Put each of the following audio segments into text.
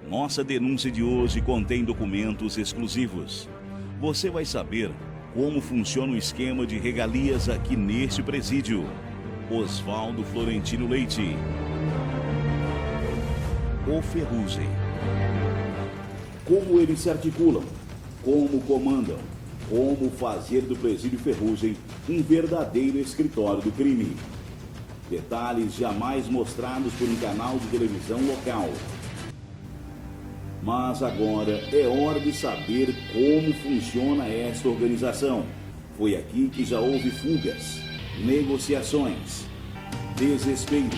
Nossa denúncia de hoje contém documentos exclusivos. Você vai saber como funciona o esquema de regalias aqui neste presídio. Oswaldo Florentino Leite. O Ferrugem. Como eles se articulam, como comandam, como fazer do presídio Ferrugem um verdadeiro escritório do crime. Detalhes jamais mostrados por um canal de televisão local. Mas agora é hora de saber como funciona esta organização. Foi aqui que já houve fugas, negociações, desespero.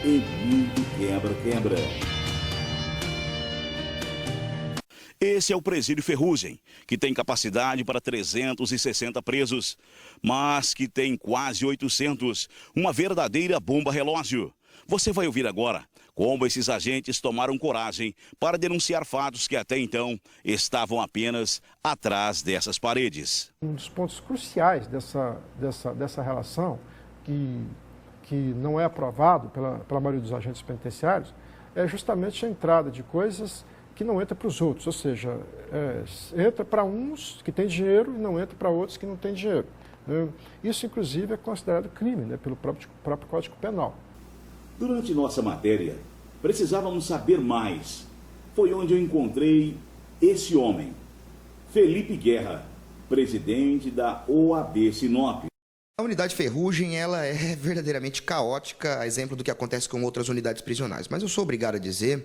E muito quebra-quebra. Esse é o Presídio Ferrugem, que tem capacidade para 360 presos, mas que tem quase 800, uma verdadeira bomba relógio. Você vai ouvir agora como esses agentes tomaram coragem para denunciar fatos que até então estavam apenas atrás dessas paredes. Um dos pontos cruciais dessa relação, que não é aprovado pela maioria dos agentes penitenciários, é justamente a entrada de coisas que não entra para os outros, ou seja, entra para uns que têm dinheiro e não entra para outros que não têm dinheiro. Né? Isso, inclusive, é considerado crime, né, pelo próprio Código Penal. Durante nossa matéria, precisávamos saber mais. Foi onde eu encontrei esse homem, Felipe Guerra, presidente da OAB Sinop. A unidade Ferrugem, ela é verdadeiramente caótica, a exemplo do que acontece com outras unidades prisionais. Mas eu sou obrigado a dizer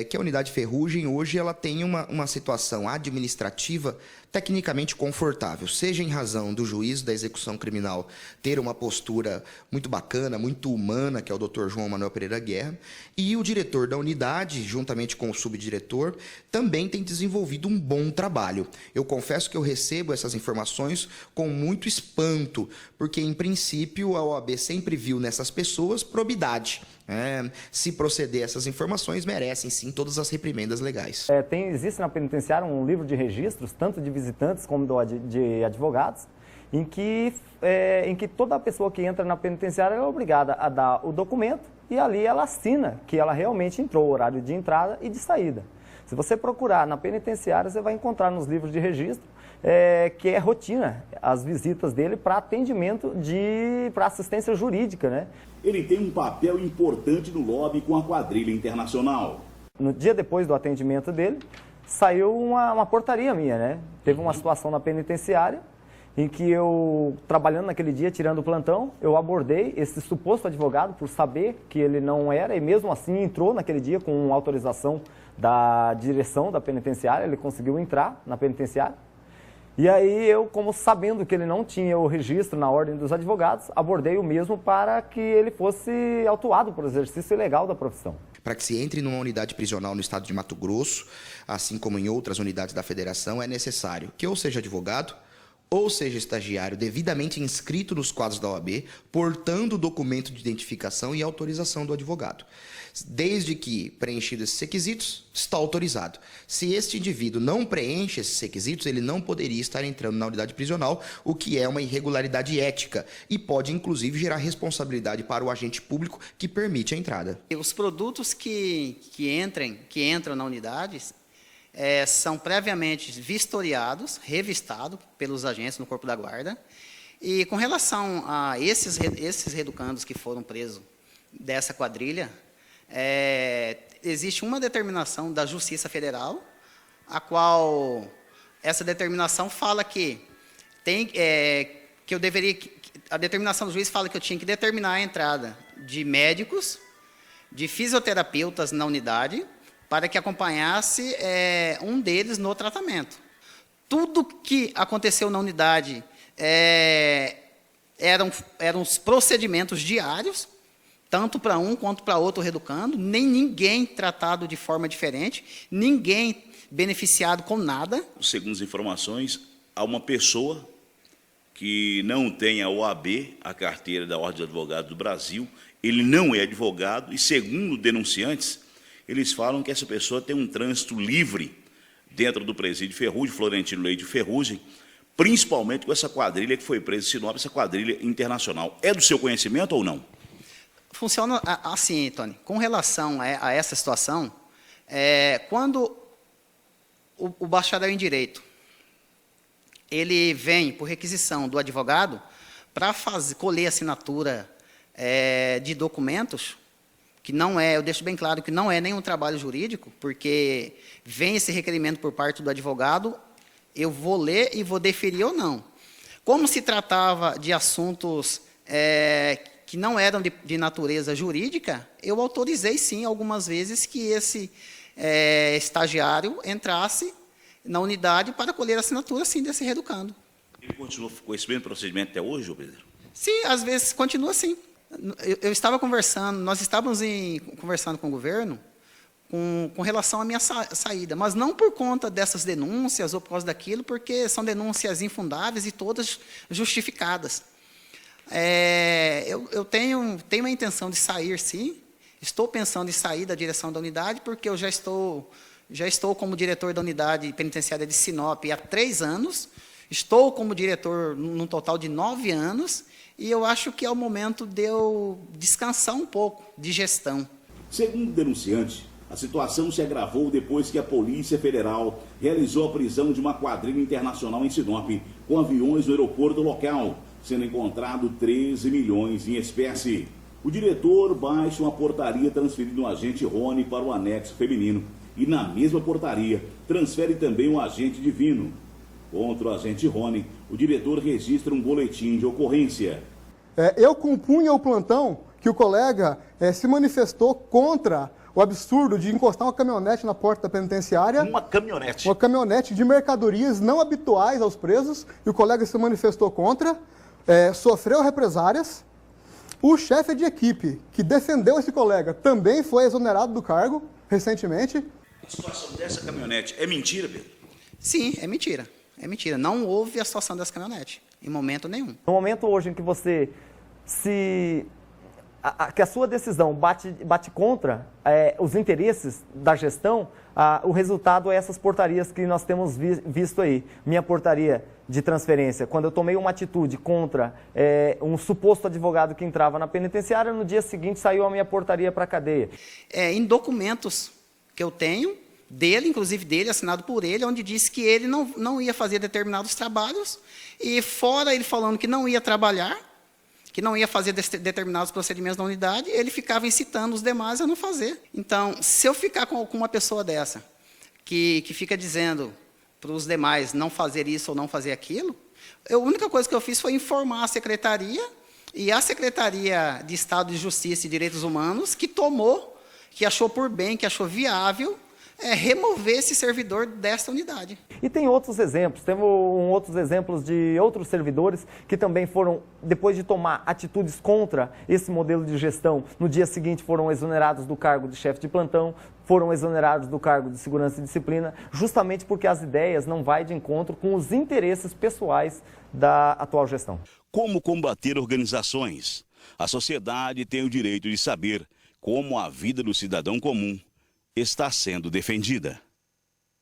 que a unidade Ferrugem, hoje, ela tem uma situação administrativa tecnicamente confortável, seja em razão do juiz da execução criminal ter uma postura muito bacana, muito humana, que é o Dr. João Manuel Pereira Guerra, e o diretor da unidade, juntamente com o subdiretor, também tem desenvolvido um bom trabalho. Eu confesso que eu recebo essas informações com muito espanto, porque, em princípio, a OAB sempre viu nessas pessoas probidade. Se proceder a essas informações, merecem, sim, todas as reprimendas legais. Existe na penitenciária um livro de registros, tanto de visitantes como de advogados, em que toda pessoa que entra na penitenciária é obrigada a dar o documento e ali ela assina que ela realmente entrou, o horário de entrada e de saída. Se você procurar na penitenciária, você vai encontrar nos livros de registro que é rotina as visitas dele para atendimento, para assistência jurídica, né? Ele tem um papel importante no lobby com a quadrilha internacional. No dia depois do atendimento dele, saiu uma portaria minha, né? Teve uma situação na penitenciária em que eu, trabalhando naquele dia, tirando o plantão, eu abordei esse suposto advogado por saber que ele não era e mesmo assim entrou naquele dia com autorização da direção da penitenciária, ele conseguiu entrar na penitenciária. E aí eu, como sabendo que ele não tinha o registro na ordem dos advogados, abordei o mesmo para que ele fosse autuado por exercício ilegal da profissão. Para que se entre numa unidade prisional no estado de Mato Grosso, assim como em outras unidades da federação, é necessário que ou seja advogado, ou seja estagiário devidamente inscrito nos quadros da OAB, portando o documento de identificação e autorização do advogado. Desde que preenchidos esses requisitos, está autorizado. Se este indivíduo não preenche esses requisitos, ele não poderia estar entrando na unidade prisional, o que é uma irregularidade ética e pode, inclusive, gerar responsabilidade para o agente público que permite a entrada. Os produtos que entram na unidade são previamente vistoriados, revistados pelos agentes no Corpo da Guarda. E com relação a esses reeducandos que foram presos dessa quadrilha, existe uma determinação da Justiça Federal, a qual essa determinação fala que a determinação do juiz fala que eu tinha que determinar a entrada de médicos, de fisioterapeutas na unidade, para que acompanhasse um deles no tratamento. Tudo que aconteceu na unidade eram os procedimentos diários, tanto para um quanto para outro reeducando, nem ninguém tratado de forma diferente, ninguém beneficiado com nada. Segundo as informações, há uma pessoa que não tem a OAB, a carteira da Ordem dos Advogados do Brasil, ele não é advogado e, segundo denunciantes, eles falam que essa pessoa tem um trânsito livre dentro do presídio Ferrugem, Florentino Leite Ferrugem, principalmente com essa quadrilha que foi presa em Sinop, essa quadrilha internacional. É do seu conhecimento ou não? Funciona assim, Tony. Com relação a essa situação, quando o bacharel em Direito, ele vem por requisição do advogado para colher assinatura de documentos, que não é, eu deixo bem claro que não é nenhum trabalho jurídico, porque vem esse requerimento por parte do advogado, eu vou ler e vou deferir ou não. Como se tratava de assuntos que não eram de natureza jurídica, eu autorizei, sim, algumas vezes que esse estagiário entrasse na unidade para colher a assinatura, sim, desse reeducando. Ele continua com esse mesmo procedimento até hoje, ô Pedro? Sim, às vezes continua assim. Eu estava conversando, nós estávamos conversando com o governo com relação à minha saída, mas não por conta dessas denúncias ou por causa daquilo, porque são denúncias infundáveis e todas justificadas. Eu tenho a intenção de sair, sim. Estou pensando em sair da direção da unidade, porque eu já estou como diretor da unidade penitenciária de Sinop há 3 anos, estou como diretor num total de 9 anos, e eu acho que é o momento de eu descansar um pouco de gestão. Segundo o denunciante, a situação se agravou depois que a Polícia Federal realizou a prisão de uma quadrilha internacional em Sinop, com aviões no aeroporto local, sendo encontrado 13 milhões em espécie. O diretor baixa uma portaria transferindo o agente Rony para o anexo feminino e, na mesma portaria, transfere também o agente Divino. Contra o agente Rony, o diretor registra um boletim de ocorrência. Eu compunha o plantão que o colega se manifestou contra o absurdo de encostar uma caminhonete na porta da penitenciária. Uma caminhonete? Uma caminhonete de mercadorias não habituais aos presos, e o colega se manifestou contra, sofreu represárias. O chefe de equipe que defendeu esse colega também foi exonerado do cargo recentemente. A situação dessa caminhonete é mentira, Pedro? Sim, é mentira. É mentira. Não houve a situação dessa caminhonete, em momento nenhum. No momento hoje em que você que a sua decisão bate contra os interesses da gestão, o resultado é essas portarias que nós temos visto aí. Minha portaria de transferência, quando eu tomei uma atitude contra um suposto advogado que entrava na penitenciária, no dia seguinte saiu a minha portaria para a cadeia. Em documentos que eu tenho, inclusive dele, assinado por ele, onde disse que ele não ia fazer determinados trabalhos, e fora ele falando que não ia trabalhar, que não ia fazer determinados procedimentos na unidade, ele ficava incitando os demais a não fazer. Então, se eu ficar com uma pessoa dessa, que fica dizendo para os demais não fazer isso ou não fazer aquilo, a única coisa que eu fiz foi informar a secretaria, e a Secretaria de Estado de Justiça e Direitos Humanos, que achou por bem, que achou viável, remover esse servidor dessa unidade. E tem outros exemplos, temos outros exemplos de outros servidores que também foram, depois de tomar atitudes contra esse modelo de gestão, no dia seguinte foram exonerados do cargo de chefe de plantão, foram exonerados do cargo de segurança e disciplina, justamente porque as ideias não vão de encontro com os interesses pessoais da atual gestão. Como combater organizações? A sociedade tem o direito de saber como a vida do cidadão comum está sendo defendida.